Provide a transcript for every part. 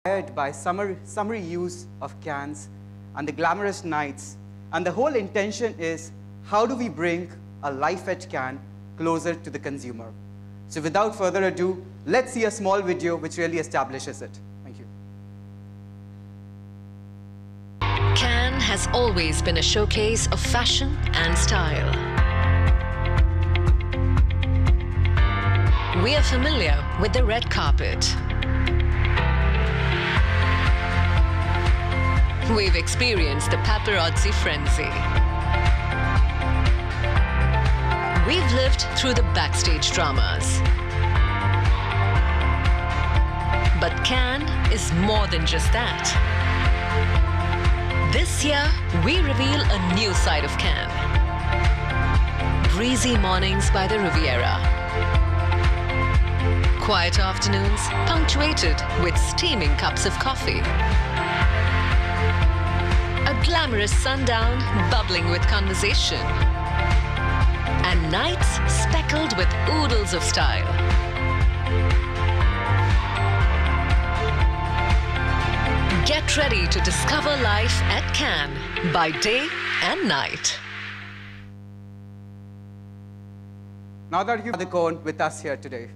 inspired by summery use of cans and the glamorous nights. And the whole intention is, how do we bring a life-edge can closer to the consumer? So without further ado, let's see a small video which really establishes it. Thank you. Cannes has always been a showcase of fashion and style. We are familiar with the red carpet. We've experienced the paparazzi frenzy. We've lived through the backstage dramas. But Cannes is more than just that. This year, we reveal a new side of Cannes. Breezy mornings by the Riviera. Quiet afternoons punctuated with steaming cups of coffee. A glamorous sundown bubbling with conversation. And nights speckled with oodles of style. Get ready to discover life at Cannes by day and night. Now that you've Padukone with us here today.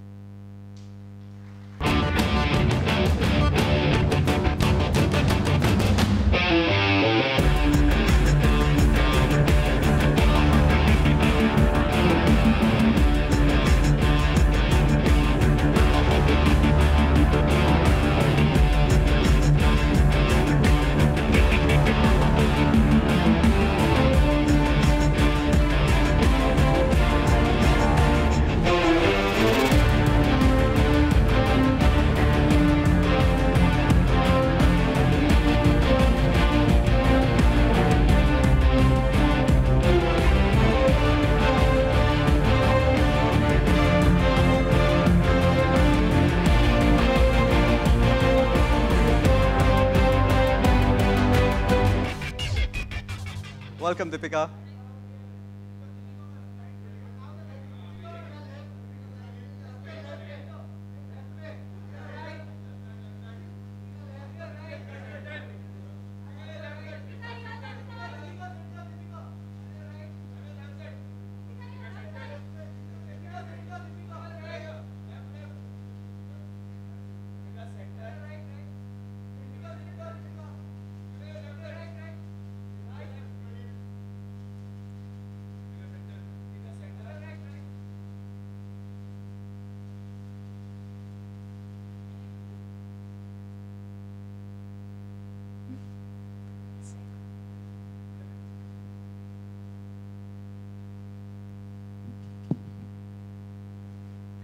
Welcome, Deepika.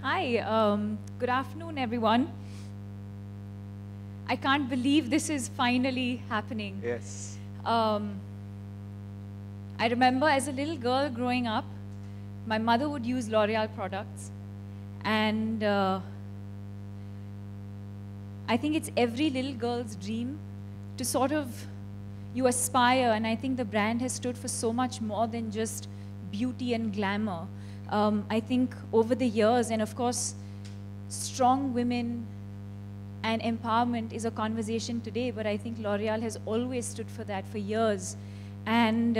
Hi, good afternoon, everyone. I can't believe this is finally happening. Yes. I remember as a little girl growing up, my mother would use L'Oreal products, and I think it's every little girl's dream to sort of, you aspire, and I think the brand has stood for so much more than just beauty and glamour. I think over the years, and of course, strong women and empowerment is a conversation today, but I think L'Oreal has always stood for that for years. And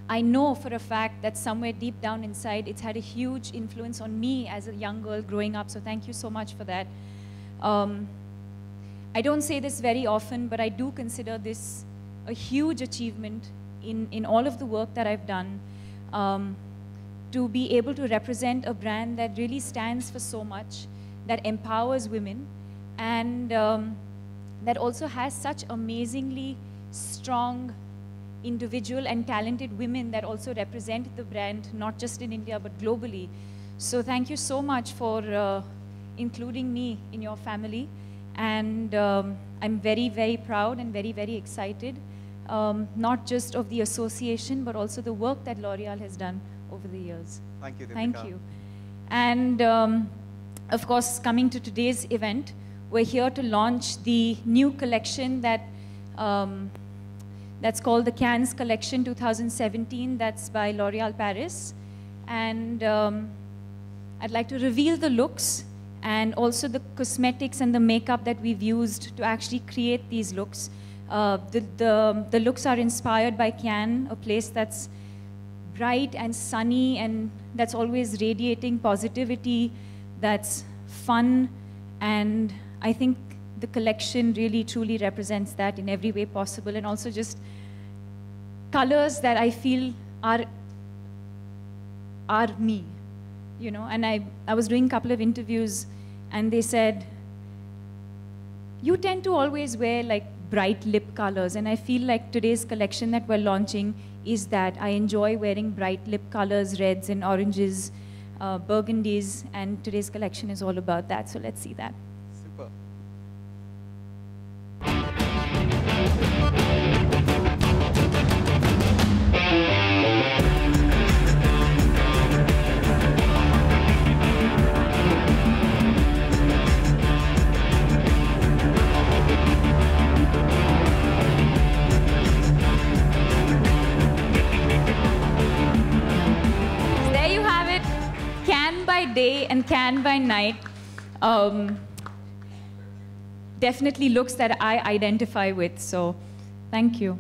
I know for a fact that somewhere deep down inside, it's had a huge influence on me as a young girl growing up, so thank you so much for that. I don't say this very often, but I do consider this a huge achievement in all of the work that I've done. To be able to represent a brand that really stands for so much, that empowers women, and that also has such amazingly strong individual and talented women that also represent the brand, not just in India, but globally. So thank you so much for including me in your family. And I'm very, very proud and very, very excited, not just of the association, but also the work that L'Oreal has done over the years. Thank you, Deepika. Thank you. And of course, coming to today's event, we're here to launch the new collection that that's called the Cannes Collection 2017. That's by L'Oreal Paris. And I'd like to reveal the looks, and also the cosmetics and the makeup that we've used to actually create these looks. The looks are inspired by Cannes, a place that's bright and sunny and that's always radiating positivity, that's fun, and I think the collection really truly represents that in every way possible, and also just colors that I feel are me, you know. And I was doing a couple of interviews and they said, you tend to always wear like bright lip colors, and I feel like today's collection that we're launching is that. I enjoy wearing bright lip colors, reds and oranges, burgundies, and today's collection is all about that, so let's see that. Super. Day and Cannes by night, definitely looks that I identify with, so thank you.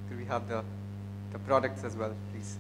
Could we have the products as well, please?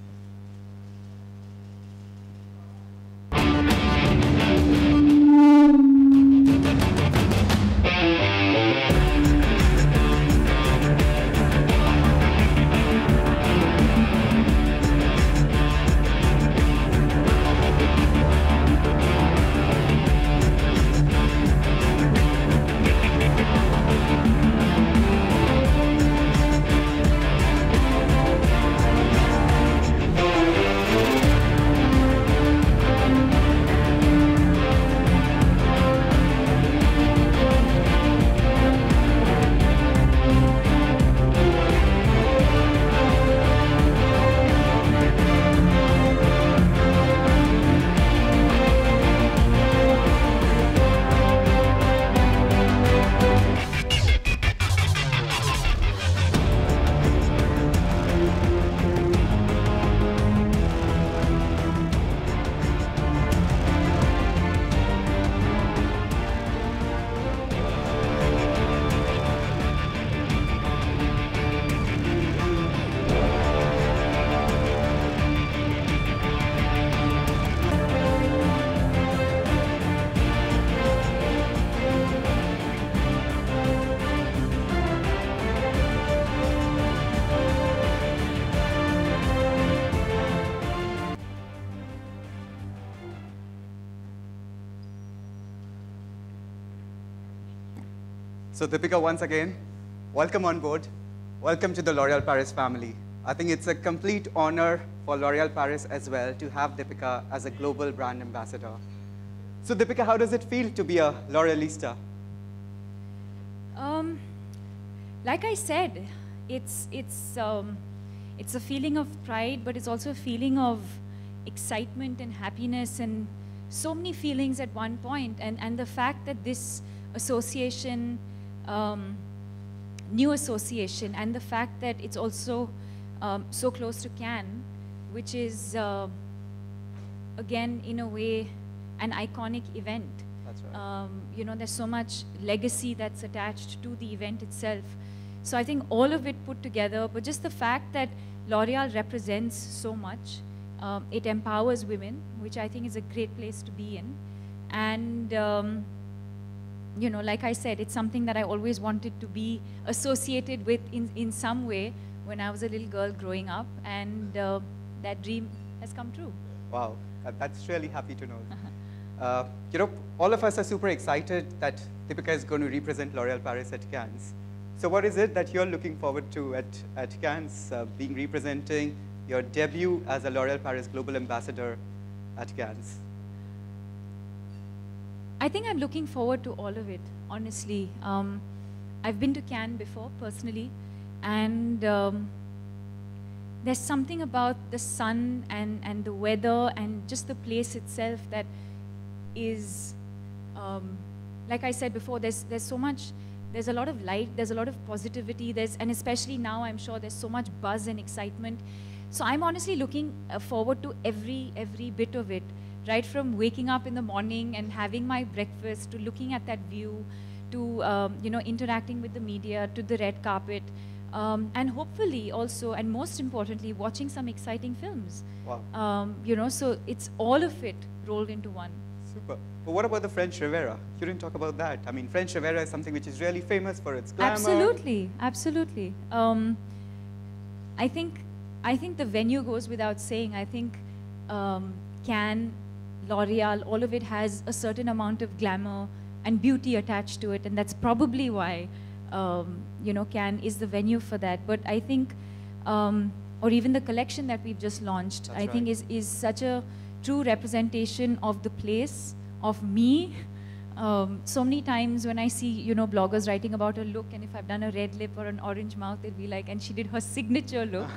So Deepika, once again, welcome on board. Welcome to the L'Oréal Paris family. I think it's a complete honor for L'Oréal Paris as well to have Deepika as a global brand ambassador. So Deepika, how does it feel to be a L'Orealista? Like I said, it's a feeling of pride, but it's also a feeling of excitement and happiness and so many feelings at one point. And the fact that this association, new association, and the fact that it's also so close to Cannes, which is, again, in a way, an iconic event. That's right. You know, there's so much legacy that's attached to the event itself. So I think all of it put together, but just the fact that L'Oréal represents so much, it empowers women, which I think is a great place to be in. And you know, like I said, it's something that I always wanted to be associated with in some way when I was a little girl growing up, and that dream has come true. Wow, that's really happy to know. You know, all of us are super excited that Deepika is going to represent L'Oréal Paris at Cannes. So what is it that you're looking forward to at Cannes, being representing your debut as a L'Oréal Paris Global Ambassador at Cannes? I think I'm looking forward to all of it, honestly. I've been to Cannes before, personally, and there's something about the sun and the weather and just the place itself that is, like I said before, there's so much, there's a lot of light, there's a lot of positivity, and especially now I'm sure there's so much buzz and excitement. So I'm honestly looking forward to every bit of it. right from waking up in the morning and having my breakfast, to looking at that view, to interacting with the media, to the red carpet, and hopefully also, and most importantly, watching some exciting films. Wow. So it's all of it rolled into one. Super. But what about the French Riviera? You didn't talk about that. I mean, French Riviera is something which is really famous for its glamour. Absolutely, absolutely. I think the venue goes without saying. I think Cannes, L'Oreal, all of it has a certain amount of glamour and beauty attached to it, and that's probably why Cannes is the venue for that. But I think, or even the collection that we've just launched, I think is such a true representation of the place, of me. So many times when I see bloggers writing about a look, and if I've done a red lip or an orange mouth, they'll be like, and she did her signature look,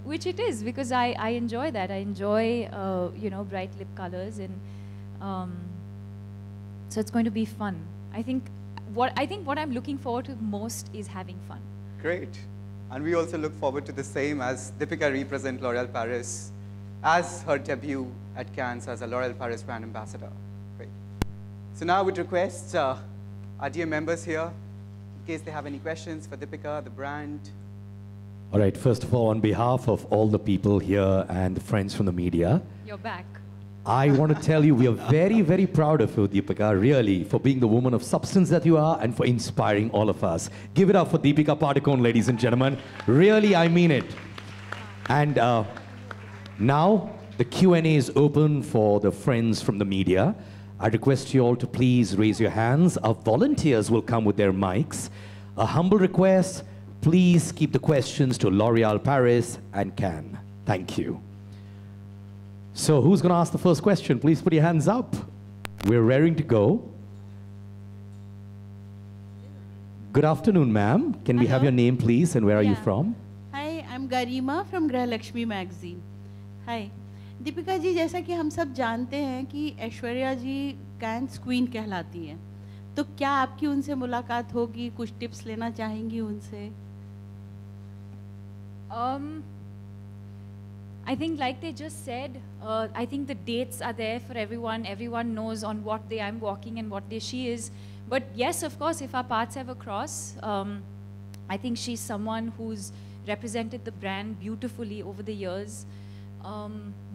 which it is, because I enjoy that. I enjoy bright lip colors, and so it's going to be fun. I think what I'm looking forward to most is having fun. Great. And we also look forward to the same, as Deepika represents L'Oréal Paris as her debut at Cannes as a L'Oréal Paris brand ambassador. Great. So now I would request our dear members here, in case they have any questions for Deepika, the brand. All right, first of all, on behalf of all the people here and the friends from the media, You're back. I want to tell you we are very, very proud of you, Deepika, really, for being the woman of substance that you are and for inspiring all of us. Give it up for Deepika Padukone, ladies and gentlemen. Really, I mean it. And now the Q&A is open for the friends from the media. I request you all to please raise your hands. Our volunteers will come with their mics. A humble request, please keep the questions to L'Oréal Paris and Cannes. Thank you. So who's going to ask the first question? Please put your hands up. We're raring to go. Good afternoon, ma'am. Can we have your name, please, and where are you from? Hi, I'm Garima from Grah Lakshmi magazine. Hi. Deepika ji, जैसा कि हम सब जानते हैं कि ऐश्वर्या जी cans queen कहलाती हैं, तो क्या आपकी उनसे मुलाकात होगी? कुछ टिप्स लेना चाहेंगी उनसे? I think, like they just said, I think the dates are there for everyone. Everyone knows on what day I'm walking and what day she is. But yes, of course, if our paths ever cross, I think she's someone who's represented the brand beautifully over the years.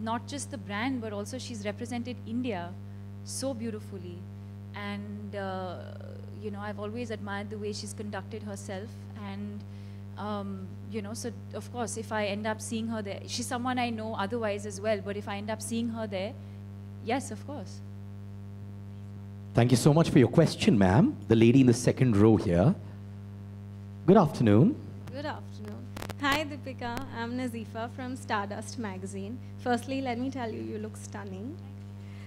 Not just the brand, but also she's represented India so beautifully. And, I've always admired the way she's conducted herself. And, so of course, if I end up seeing her there, she's someone I know otherwise as well, but if I end up seeing her there, yes, of course. Thank you so much for your question, ma'am. The lady in the second row here. Good afternoon. Good afternoon. Hi, Deepika. I'm Nazifa from Stardust magazine. Firstly, let me tell you, you look stunning.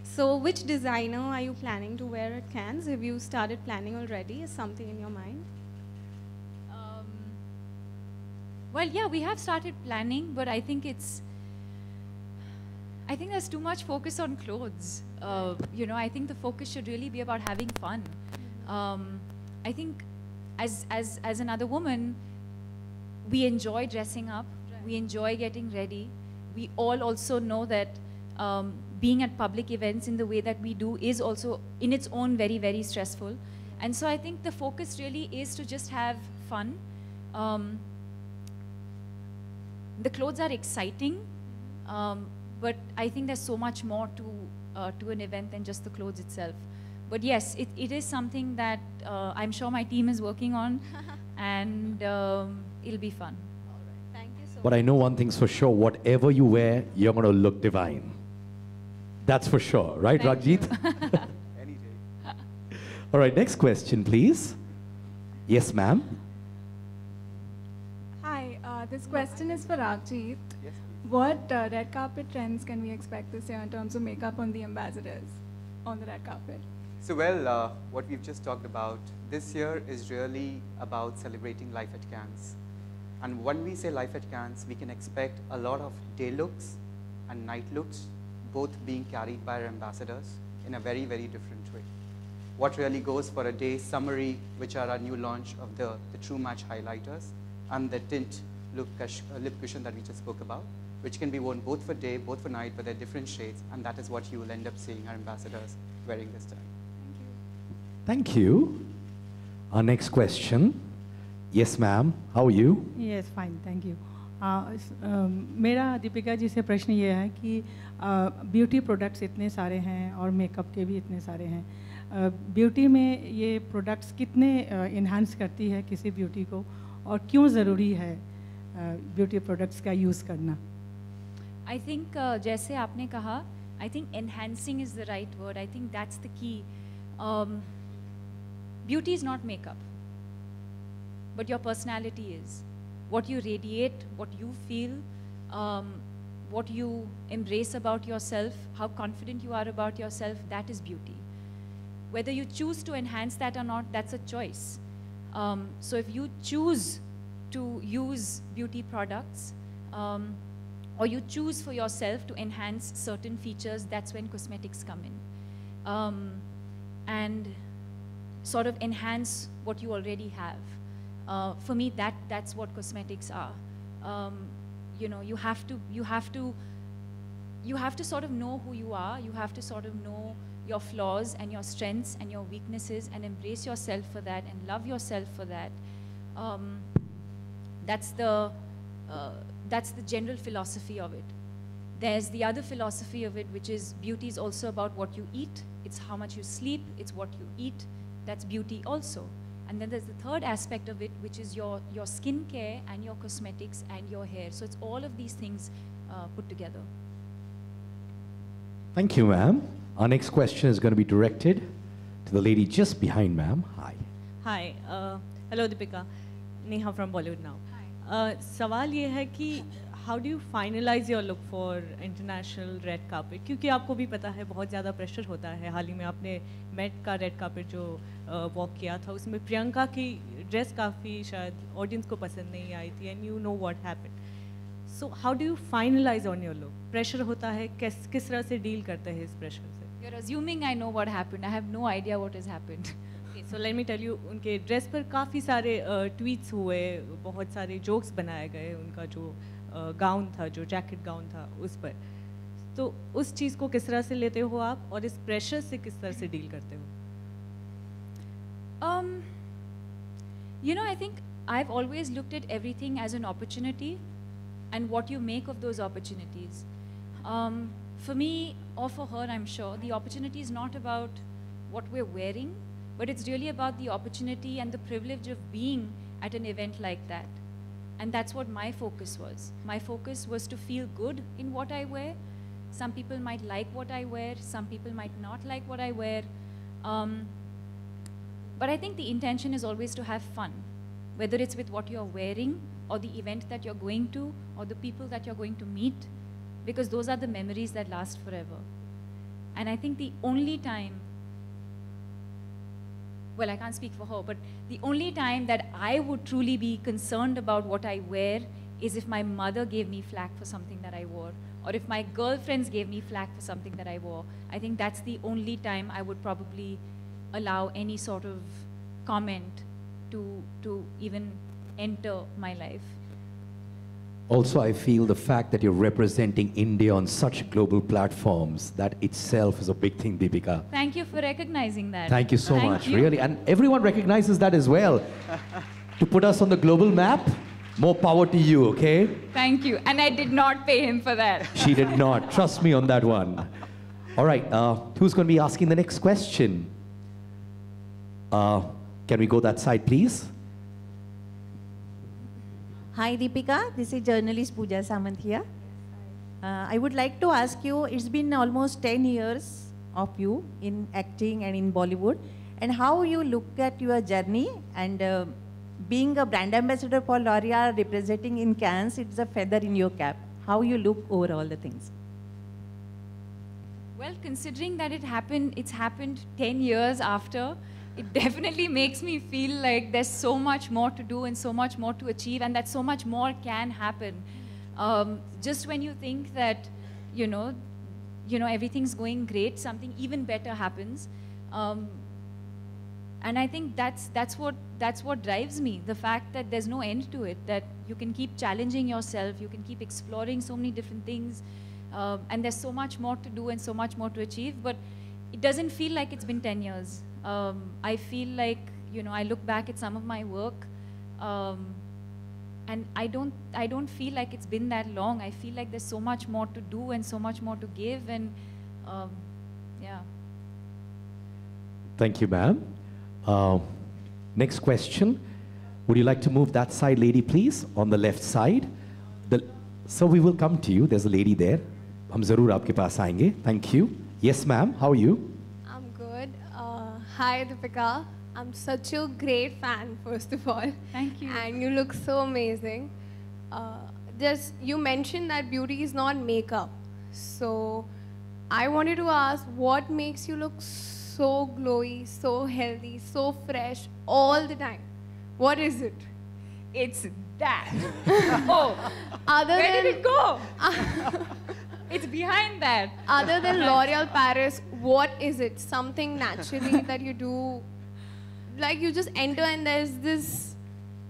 So which designer are you planning to wear at Cannes? Have you started planning already? Is something in your mind? Well, yeah, we have started planning, but I think there's too much focus on clothes. I think the focus should really be about having fun. I think as another woman, we enjoy dressing up, we enjoy getting ready. We all also know that being at public events in the way that we do is also in its own very, very stressful. And so I think the focus really is to just have fun. The clothes are exciting, but I think there's so much more to an event than just the clothes itself. But yes, it is something that I'm sure my team is working on, and it'll be fun. All right. Thank you so much. But I know one thing's for sure, whatever you wear, you're going to look divine. That's for sure, right, Ragjit? Any day. All right, next question, please. Yes, ma'am. Hi, this question is for Ragjit. Yes, please. What red carpet trends can we expect this year in terms of makeup on the ambassadors on the red carpet? So, well, what we've just talked about this year is really about celebrating life at Cannes. And when we say life at Cannes, we can expect a lot of day looks and night looks, both being carried by our ambassadors in a very, very different way. What really goes for a day summary, which are our new launch of the True Match highlighters and the tint lip cushion that we just spoke about. which can be worn both for day, both for night, but they're different shades, and that is what you will end up seeing our ambassadors wearing this time. Thank you. Our next question. Yes, ma'am. How are you? Yes, fine, thank you. मेरा दीपिका जी से प्रश्न ये है कि beauty products इतने सारे हैं और मेकअप के भी इतने सारे हैं, ब्यूटी में ये प्रोडक्ट्स कितने इन्हांस करती है किसी ब्यूटी को, और क्यों ज़रूरी है ब्यूटी प्रोडक्ट्स का यूज़ करना? I think जैसे आपने कहा, I think enhancing is the right word. I think that's the key. Beauty is not makeup, but your personality is. What you radiate, what you feel, what you embrace about yourself, how confident you are about yourself, that is beauty. Whether you choose to enhance that or not, that's a choice. So if you choose to use beauty products, or you choose for yourself to enhance certain features, that's when cosmetics come in. And sort of enhance what you already have. For me, that's what cosmetics are. You know, you have to sort of know who you are. You have to sort of know your flaws and your strengths and your weaknesses, and embrace yourself for that and love yourself for that. That's the general philosophy of it. There's the other philosophy of it, which is beauty is also about what you eat. It's how much you sleep. It's what you eat. That's beauty also. And then there's the third aspect of it, which is your skin care and your cosmetics and your hair. So it's all of these things put together. Thank you, ma'am. Our next question is going to be directed to the lady just behind, ma'am. Hi. Hi. Hello, Deepika. Neha from Bollywood now. Hi. सवाल ये है कि how do you finalize your look for international red carpet? क्योंकि आपको भी पता है बहुत ज़्यादा प्रेशर होता है. हाल ही में आपने मेट का रेड कार्पेट जो वॉक किया था, उसमें प्रियंका की ड्रेस काफ़ी शायद ऑडियंस को पसंद नहीं आई थी, and you know what happened. So how do you finalise on your look? Pressure होता है, किस तरह से डील करते हैं इस प्रेशर से? You're assuming I know what happened. I have no idea what has happened. So let me tell you, उनके ड्रेस पर काफ़ी सारे ट्वीट्स हुए, बहुत सारे जोक्स बनाए गए, उनका जो गाउन था, जो जैकेट गाउन था, उस पर. तो उस चीज़ को किस तरह से लेते हो आप, और इस प्रेशर से किस तरह से डील करते हो? You know, I think I've always looked at everything as an opportunity and what you make of those opportunities. For me, or for her, I'm sure, the opportunity is not about what we're wearing, but it's really about the opportunity and the privilege of being at an event like that. And that's what my focus was. My focus was to feel good in what I wear. Some people might like what I wear, some people might not like what I wear. But I think the intention is always to have fun, whether it's with what you're wearing, or the event that you're going to, or the people that you're going to meet, because those are the memories that last forever. And I think the only time, well, I can't speak for her, but the only time that I would truly be concerned about what I wear is if my mother gave me flack for something that I wore, or if my girlfriends gave me flack for something that I wore. I think that's the only time I would probably allow any sort of comment to even enter my life. Also, I feel the fact that you're representing India on such global platforms, that itself is a big thing, Deepika. Thank you for recognizing that. Thank you so much, you. really. And everyone recognizes that as well. To put us on the global map, more power to you, okay? Thank you. And I did not pay him for that. She did not. Trust me on that one. All right, who's going to be asking the next question? Can we go that side, please? Hi Deepika, this is journalist Pooja Samant here. I would like to ask you, it's been almost 10 years of you in acting and in Bollywood, and how you look at your journey, and being a brand ambassador for L'Oreal, representing in Cannes, it's a feather in your cap. How you look over all the things? Well, considering that it's happened 10 years after, it definitely makes me feel like there's so much more to do and so much more to achieve, and that so much more can happen. Just when you think that, you know, everything's going great, something even better happens. And I think that's what drives me, the fact that there's no end to it, that you can keep challenging yourself, you can keep exploring so many different things, and there's so much more to do and so much more to achieve, but it doesn't feel like it's been 10 years. I feel like, I look back at some of my work, and I don't feel like it's been that long. I feel like there's so much more to do and so much more to give, and yeah. Thank you, ma'am. Next question. Would you like to move that side, lady, please, on the left side? So we will come to you. There's a lady there. हम ज़रूर आपके पास आएंगे. Thank you. Yes, ma'am. How are you? I'm good. Hi, Deepika. I'm such a great fan, first of all. Thank you. And you look so amazing. You mentioned that beauty is not makeup. So I wanted to ask, what makes you look so glowy, so healthy, so fresh all the time? What is it? It's that. Oh, where did it go? It's behind that. Other than L'Oreal Paris, what is it? Something naturally that you do? Like you just enter and there's this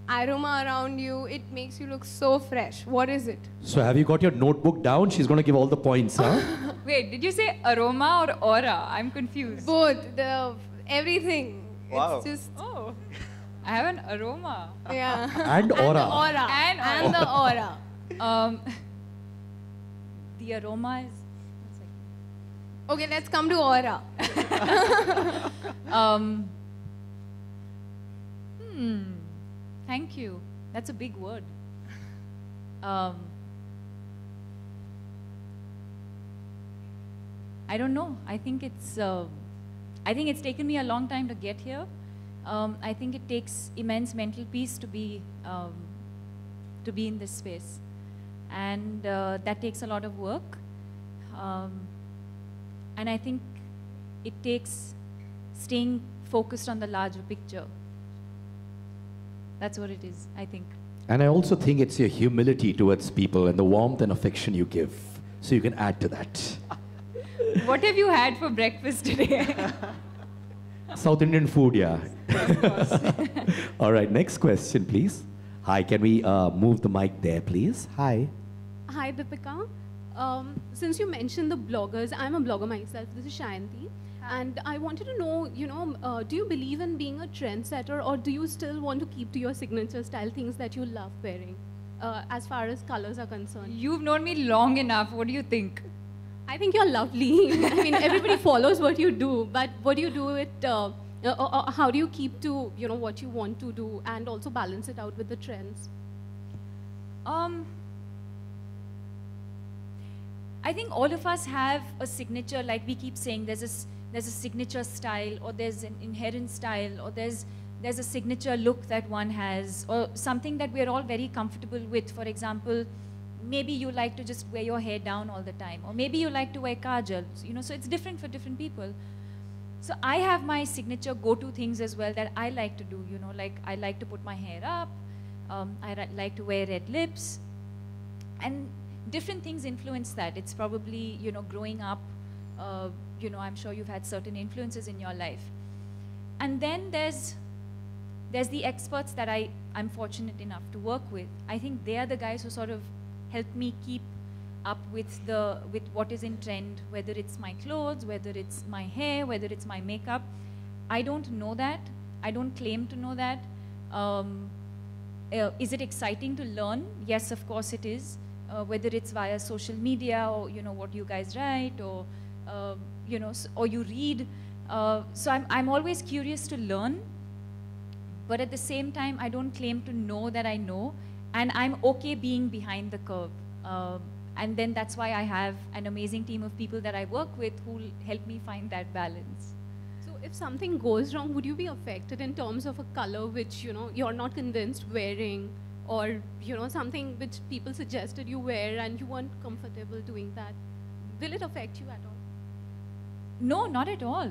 aroma around you. It makes you look so fresh. What is it? So have you got your notebook down? She's going to give all the points, huh? Wait, did you say aroma or aura? I'm confused. Both. Everything. Wow. It's just... Oh, I have an aroma. Yeah. And aura. And the aura. The aroma is... Okay, let's come to aura. Thank you. That's a big word. I don't know. I think it's taken me a long time to get here. I think it takes immense mental peace to be in this space, and that takes a lot of work. And I think it takes staying focused on the larger picture. That's what it is, I think. And I also think it's your humility towards people and the warmth and affection you give. So you can add to that. What have you had for breakfast today? South Indian food, yeah. All right, next question, please. Hi, can we move the mic there, please? Hi. Hi, Deepika. Since you mentioned the bloggers, I'm a blogger myself. This is Shayanti. And I wanted to know, do you believe in being a trendsetter, or do you still want to keep to your signature style, things that you love wearing, as far as colors are concerned? You've known me long enough. What do you think? I think you're lovely. I mean, everybody follows what you do, but what do you do with, how do you keep to, what you want to do and also balance it out with the trends? I think all of us have a signature, like we keep saying, there's a signature style, or there's an inherent style, or there's a signature look that one has, or something that we're all very comfortable with. For example, maybe you like to just wear your hair down all the time, or maybe you like to wear kajal, so it's different for different people. So I have my signature go-to things as well that I like to do, like I like to put my hair up, I like to wear red lips, and different things influence that. It's probably, growing up, I'm sure you've had certain influences in your life. And then there's the experts that I'm fortunate enough to work with. I think they are the guys who sort of help me keep up with what is in trend, whether it's my clothes, whether it's my hair, whether it's my makeup. I don't know that. I don't claim to know that. Is it exciting to learn? Yes, of course it is. Whether it's via social media, or what you guys write, or or you read. So I'm always curious to learn, but at the same time, I don't claim to know that I know, and I'm okay being behind the curve. And then that's why I have an amazing team of people that I work with who help me find that balance. So if something goes wrong, would you be affected in terms of a color which you're not convinced wearing, or something which people suggested you wear and you weren't comfortable doing that? Will it affect you at all? No, not at all.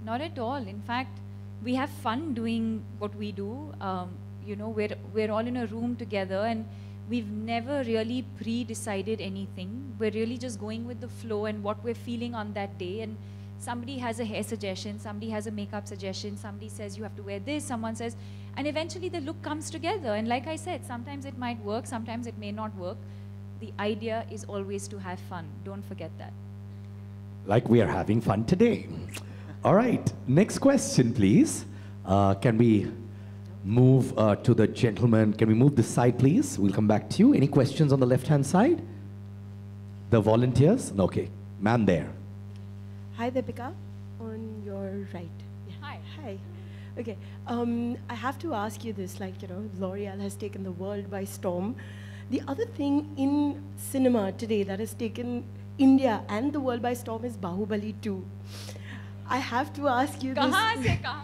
Not at all. In fact, we have fun doing what we do. We're all in a room together, and we've never really pre-decided anything. We're really just going with the flow and what we're feeling on that day. And somebody has a hair suggestion, somebody has a makeup suggestion, somebody says you have to wear this, someone says, and eventually the look comes together. And like I said, sometimes it might work, sometimes it may not work. The idea is always to have fun. Don't forget that. Like we are having fun today. All right, next question, please. Can we move to the gentleman? Can we move this side, please? We'll come back to you. Any questions on the left-hand side? The volunteers? Okay, ma'am there. Hi, Deepika, on your right. Yeah. Hi. Hi. Okay, I have to ask you this, like, you know, L'Oreal has taken the world by storm. The other thing in cinema today that has taken India and the world by storm is Bahubali 2. I have to ask you Kahan this. se kahan?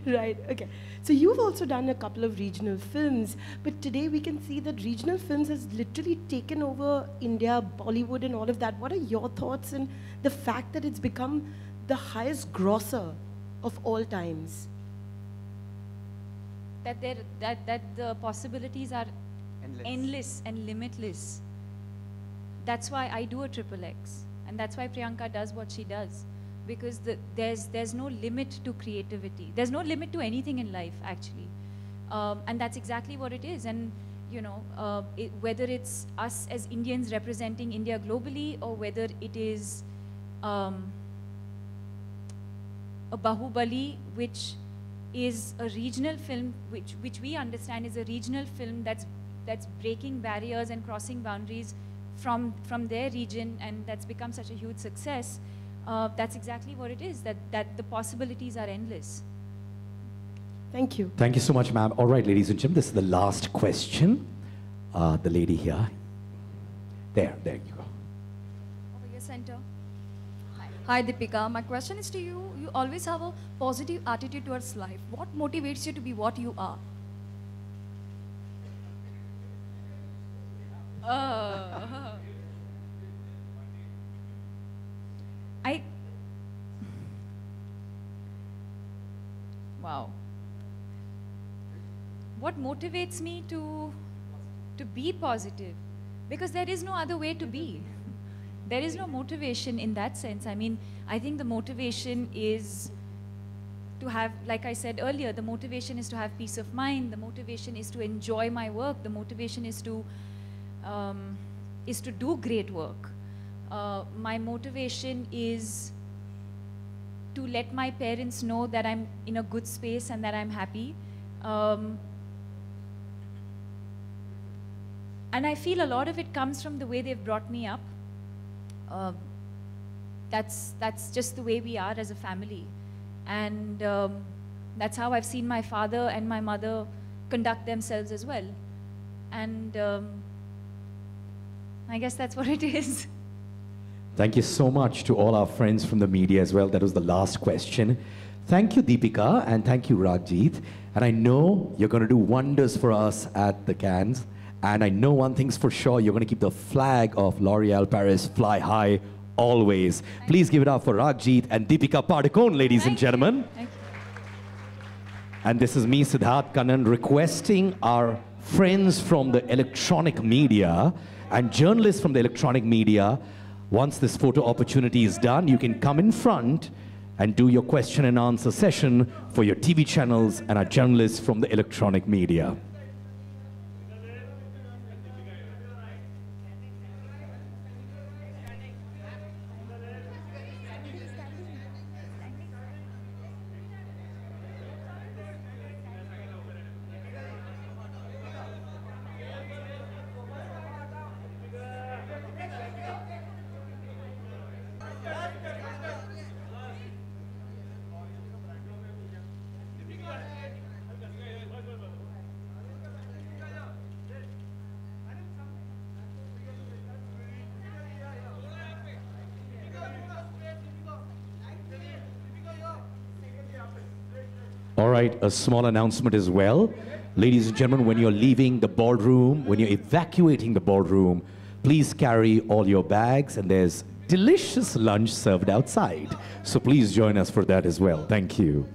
Right, okay. So you've also done a couple of regional films, but today we can see that regional films has literally taken over India, Bollywood and all of that. What are your thoughts on the fact that it's become the highest grosser of all times? That the possibilities are endless and limitless. That's why I do a XXX, and that's why Priyanka does what she does, because there's no limit to creativity. There's no limit to anything in life, actually, and that's exactly what it is. And you know, whether it's us as Indians representing India globally, or whether it is a Bahubali, which is a regional film, which we understand is a regional film that's breaking barriers and crossing boundaries from their region, and that's become such a huge success. That's exactly what it is, that the possibilities are endless. Thank you. Thank you so much, ma'am. All right, ladies and gentlemen, this is the last question. The lady here. There you go. Over your center. Hi, Deepika. My question is to you. You always have a positive attitude towards life. What motivates you to be what you are? Wow. What motivates me to be positive? Because there is no other way to be. There is no motivation in that sense. I mean, I think the motivation is to have, like I said earlier, the motivation is to have peace of mind. The motivation is to enjoy my work. The motivation is to do great work. My motivation is to let my parents know that I'm in a good space and that I'm happy. And I feel a lot of it comes from the way they've brought me up. That's just the way we are as a family. And that's how I've seen my father and my mother conduct themselves as well. And I guess that's what it is. Thank you so much to all our friends from the media as well. That was the last question. Thank you, Deepika, and thank you, Rajit. And I know you're going to do wonders for us at the Cannes. And I know one thing's for sure, you're going to keep the flag of L'Oreal Paris fly high always. Please give it up for Rajit and Deepika Padukone, ladies and gentlemen. Thank you. And this is me, Siddharth Kannan, requesting our friends from the electronic media and journalists from the electronic media, once this photo opportunity is done, you can come in front and do your question and answer session for your TV channels and our journalists from the electronic media. All right, a small announcement as well. Ladies and gentlemen, when you're leaving the ballroom, when you're evacuating the ballroom, please carry all your bags, and there's delicious lunch served outside. So please join us for that as well. Thank you.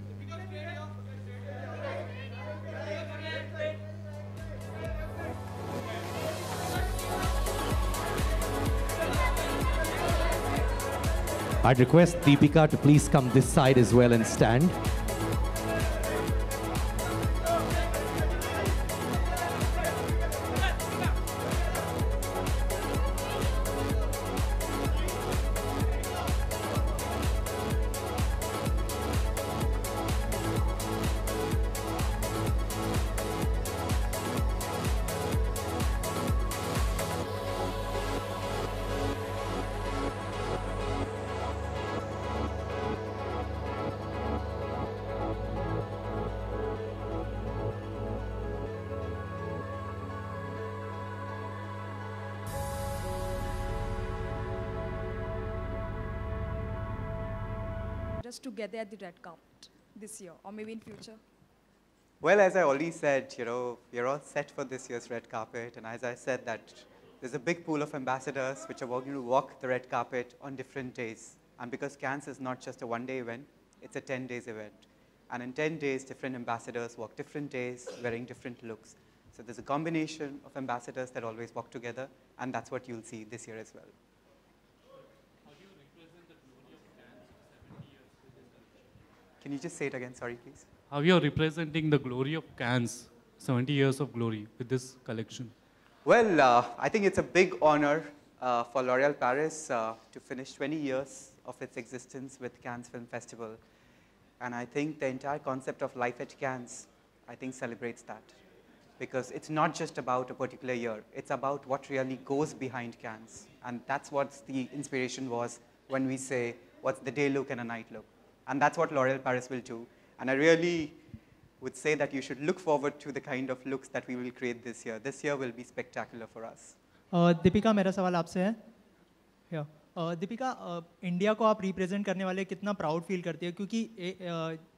I'd request Deepika to please come this side as well and stand. Together at the red carpet this year or maybe in future? Well, as I already said, we're all set for this year's red carpet. And as I said that there's a big pool of ambassadors which are going to walk the red carpet on different days. And because Cannes is not just a one-day event, it's a 10 days event. And in 10 days, different ambassadors walk different days, wearing different looks. So there's a combination of ambassadors that always walk together. And that's what you'll see this year as well. Can you just say it again? Sorry, please. How you are representing the glory of Cannes, 70 years of glory with this collection? Well, I think it's a big honor for L'Oréal Paris to finish 20 years of its existence with Cannes Film Festival. And I think the entire concept of Life at Cannes, I think celebrates that. Because it's not just about a particular year, it's about what really goes behind Cannes. And that's what the inspiration was when we say, what's the day look and a night look? And that's what L'Oréal Paris will do. And I really would say that you should look forward to the kind of looks that we will create this year. This year will be spectacular for us. Deepika, मेरा सवाल आपसे है. Deepika, India को आप represent करने वाले कितना proud feel करती है? क्योंकि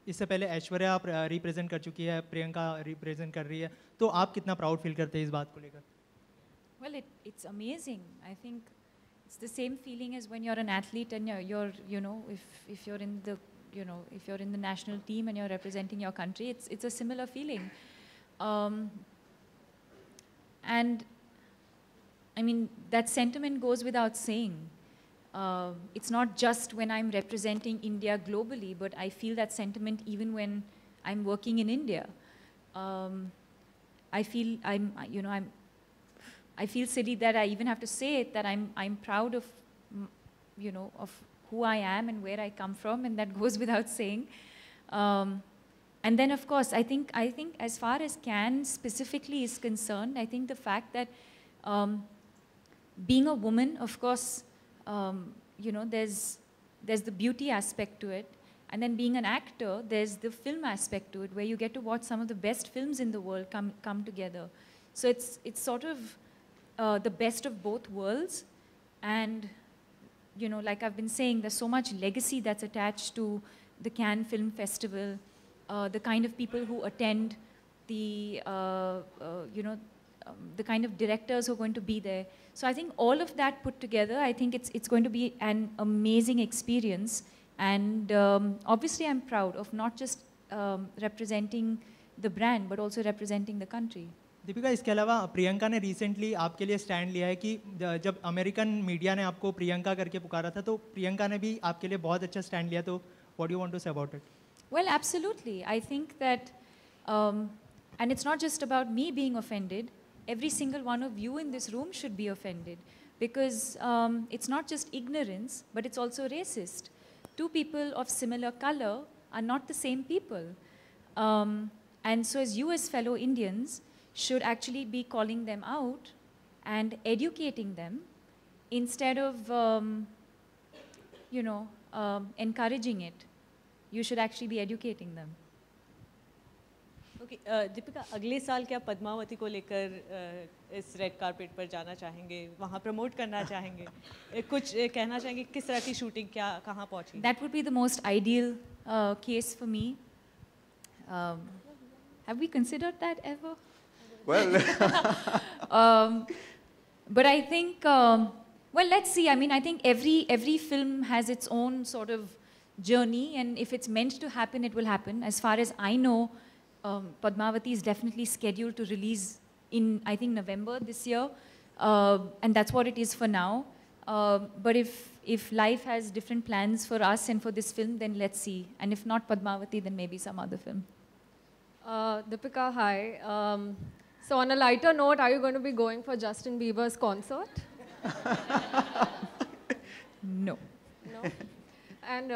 इससे पहले ऐश्वर्या आप रिप्रेजेंट कर चुकी है, प्रियंका रिप्रेजेंट कर रही है, तो आप कितना प्राउड फील करते हैं इस बात को लेकर? Well, it's amazing. I think it's the same feeling as when you're an athlete and if you're in the if you're in the national team and you're representing your country, it's a similar feeling. And I mean, that sentiment goes without saying. It's not just when I'm representing India globally, but I feel that sentiment even when I'm working in India. I feel I feel silly that I even have to say it, that I'm proud of of who I am and where I come from, and that goes without saying. And then, of course, I think as far as Cannes specifically is concerned, I think the fact that being a woman, of course, there's the beauty aspect to it, and then being an actor, there's the film aspect to it, where you get to watch some of the best films in the world come together. So it's sort of the best of both worlds, and like I've been saying, there's so much legacy that's attached to the Cannes Film Festival, the kind of people who attend, the kind of directors who are going to be there. So I think all of that put together, I think it's going to be an amazing experience. And obviously I'm proud of not just representing the brand, but also representing the country. Deepika, इसके अलावा प्रियंका ने recently आपके लिए stand लिया है कि जब American media ने आपको प्रियंका करके पुकारा था, तो प्रियंका ने भी आपके लिए बहुत अच्छा स्टैंड लिया, तो what do you want to say about it? Well, absolutely. I think that, and it's not just about me being offended. Every single one of you in this room should be offended, because it's not just ignorance, but it's also racist. Two people of similar color are not the same people. And so as you as fellow Indians should actually be calling them out and educating them instead of, encouraging it. You should actually be educating them. Okay, Deepika, अगले साल क्या पद्मावती को लेकर इस red carpet पर जाना चाहेंगे, वहाँ प्रमोट करना चाहेंगे, कुछ कहना चाहेंगे, किस तरह की शूटिंग क्या कहाँ पहुँची? That would be the most ideal case for me. Have we considered that ever? Well, but I think, well, let's see. I mean, I think every film has its own sort of journey, and if it's meant to happen, it will happen. As far as I know, Padmavati is definitely scheduled to release in, I think, November this year, and that's what it is for now. But if if life has different plans for us and for this film, then let's see. And if not Padmavati, then maybe some other film. Deepika, hi. So on a lighter note, are you going to be going for Justin Bieber's concert? No. No? And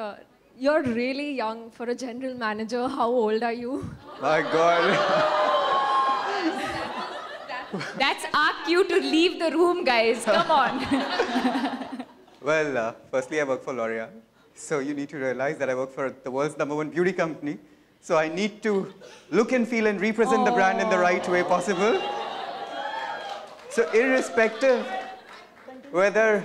you're really young for a general manager. How old are you? My God. That's our cue to leave the room, guys. Come on. Well, firstly, I work for L'Oreal. So you need to realize that I work for the world's #1 beauty company. So I need to look and feel and represent the brand in the right way possible. So irrespective whether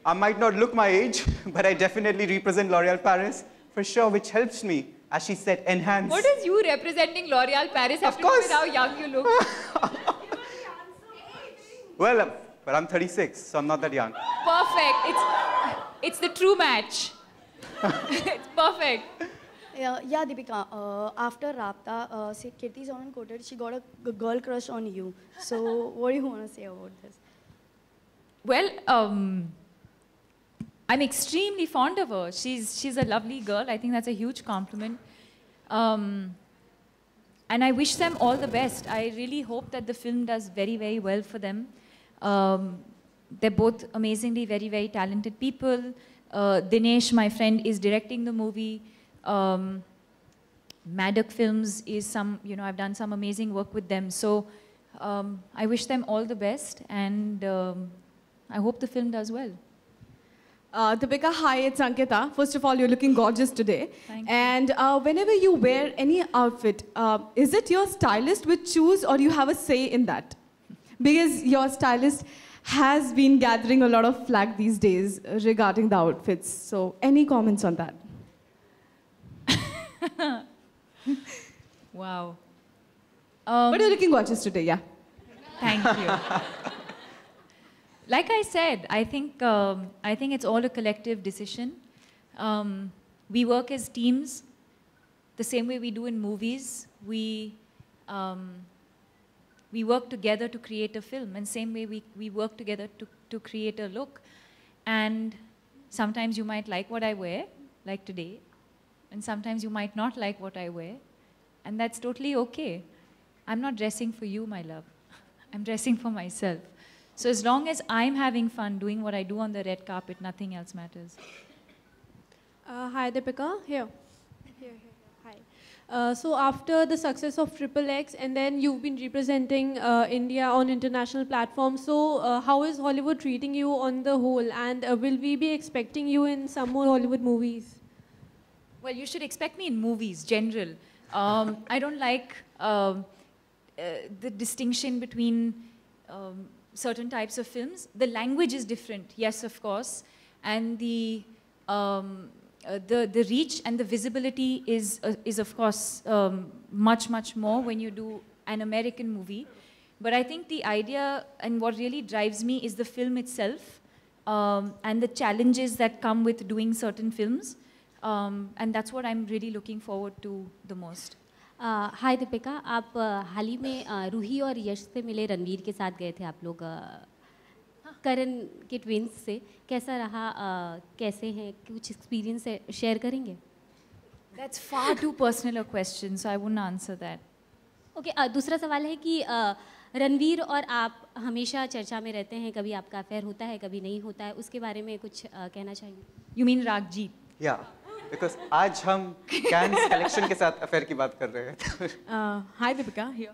I might not look my age, but I definitely represent L'Oreal Paris for sure, which helps me, as she said, enhance. What does you representing L'Oreal Paris have to do with how young you look? Well, but I'm 36, so I'm not that young. Perfect. It's the true match. It's perfect. Yeah, Deepika, after Rapta, Kirti Sonan quoted, she got a girl crush on you. So what do you want to say about this? Well, I'm extremely fond of her. She's a lovely girl. I think that's a huge compliment. And I wish them all the best. I really hope that the film does very, very well for them. They're both amazingly very, very talented people. Dinesh, my friend, is directing the movie. Maddock Films is I've done some amazing work with them. So I wish them all the best, and I hope the film does well. Deepika, hi, it's Ankita. First of all, you're looking gorgeous today. Thank you. And whenever you wear any outfit, is it your stylist which choose, or you have a say in that? Because your stylist has been gathering a lot of flack these days regarding the outfits. So any comments on that? Wow. But you're looking gorgeous today, yeah. Thank you. Like I said, I think it's all a collective decision. We work as teams, the same way we do in movies. We work together to create a film, and same way we work together to create a look. And sometimes you might like what I wear, like today, and sometimes you might not like what I wear, and that's totally okay. I'm not dressing for you, my love. I'm dressing for myself. So as long as I'm having fun doing what I do on the red carpet, nothing else matters. Hi, Deepika. Here. Hi. So after the success of XXX, and then you've been representing India on international platforms, so how is Hollywood treating you on the whole? And will we be expecting you in some more Hollywood movies? Well, you should expect me in movies, general. I don't like the distinction between certain types of films. The language is different, yes, of course, and the reach and the visibility is of course much more when you do an American movie. But I think the idea and what really drives me is the film itself and the challenges that come with doing certain films, and that's what I'm really looking forward to the most. हाय दीपिका, आप हाल ही में रूही और यश से मिले, रणवीर के साथ गए थे आप लोग करण के ट्विंस से, कैसा रहा, कैसे हैं, कुछ एक्सपीरियंस शेयर करेंगे? That's far too personal a question, so I wouldn't answer that. Okay, दूसरा सवाल है कि रणवीर और आप हमेशा चर्चा में रहते हैं, कभी आपका अफेयर होता है, कभी नहीं होता है, उसके बारे में कुछ कहना चाहेंगे? You mean Raghjit? Yeah. Because आज हम Cannes collection के साथ affair की बात कर रहे हैं. Hi Deepika, here.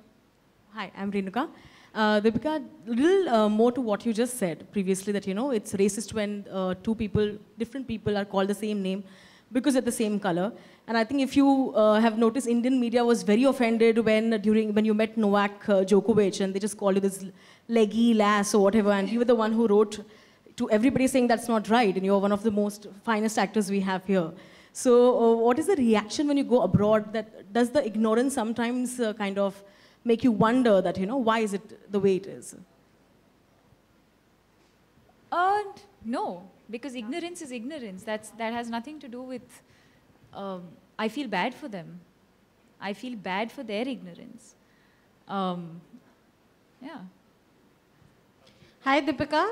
Hi, I'm Renuka. Deepika, little more to what you just said previously, that it's racist when different people are called the same name because they're the same color. And I think if you have noticed, Indian media was very offended when you met Novak Djokovic and they just called you this leggy lass or whatever, and you were the one who wrote to everybody saying that's not right, and you're one of the most finest actors we have here. So what is the reaction when you go abroad? Does the ignorance sometimes kind of make you wonder that, why is it the way it is? No, because ignorance is ignorance. That has nothing to do with, I feel bad for them. I feel bad for their ignorance. Yeah. Hi Deepika,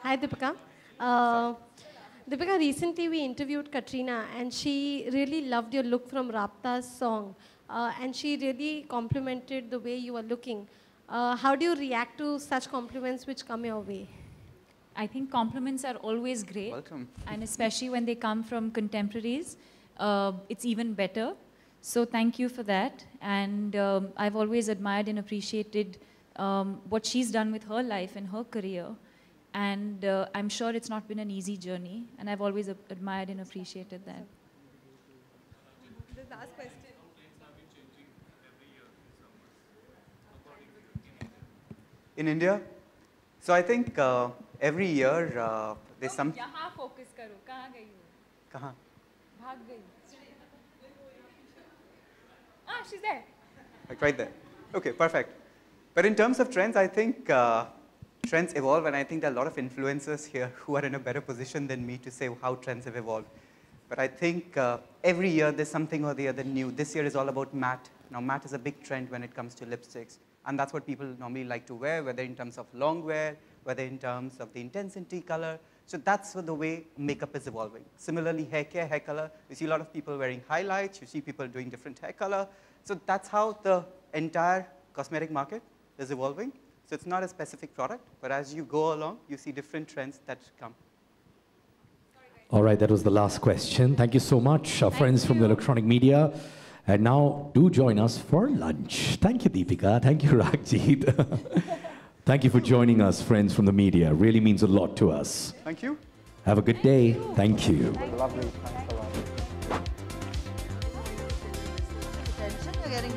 Hi Deepika. Deepika, recently we interviewed Katrina and she really loved your look from Rapta's song. And she really complimented the way you are looking. How do you react to such compliments which come your way? I think compliments are always great. Welcome. And especially when they come from contemporaries, it's even better. So thank you for that. And I've always admired and appreciated what she's done with her life and her career. And I'm sure it's not been an easy journey. And I've always admired and appreciated that. The last question. In India, so I think every year there's some. यहाँ focus करो, कहाँ गई हो? कहाँ? भाग गई. Ah, she's there. Like right there. Okay, perfect. But in terms of trends, I think trends evolve, and I think there are a lot of influencers here who are in a better position than me to say how trends have evolved. But I think every year there's something or the other new. This year is all about matte. Now matte is a big trend when it comes to lipsticks. And that's what people normally like to wear, whether in terms of long wear, whether in terms of the intensity color. So that's the way makeup is evolving. Similarly, hair care, hair color, you see a lot of people wearing highlights, you see people doing different hair color. So that's how the entire cosmetic market is evolving. So it's not a specific product, but as you go along, you see different trends that come. All right, that was the last question. Thank you so much, our friends from the electronic media. And now, do join us for lunch. Thank you, Deepika. Thank you, Ragjit. Thank you for joining us, friends from the media. Really means a lot to us. Thank you. Have a good day. Thank you. Lovely. Thanks a lot. Attention, you're getting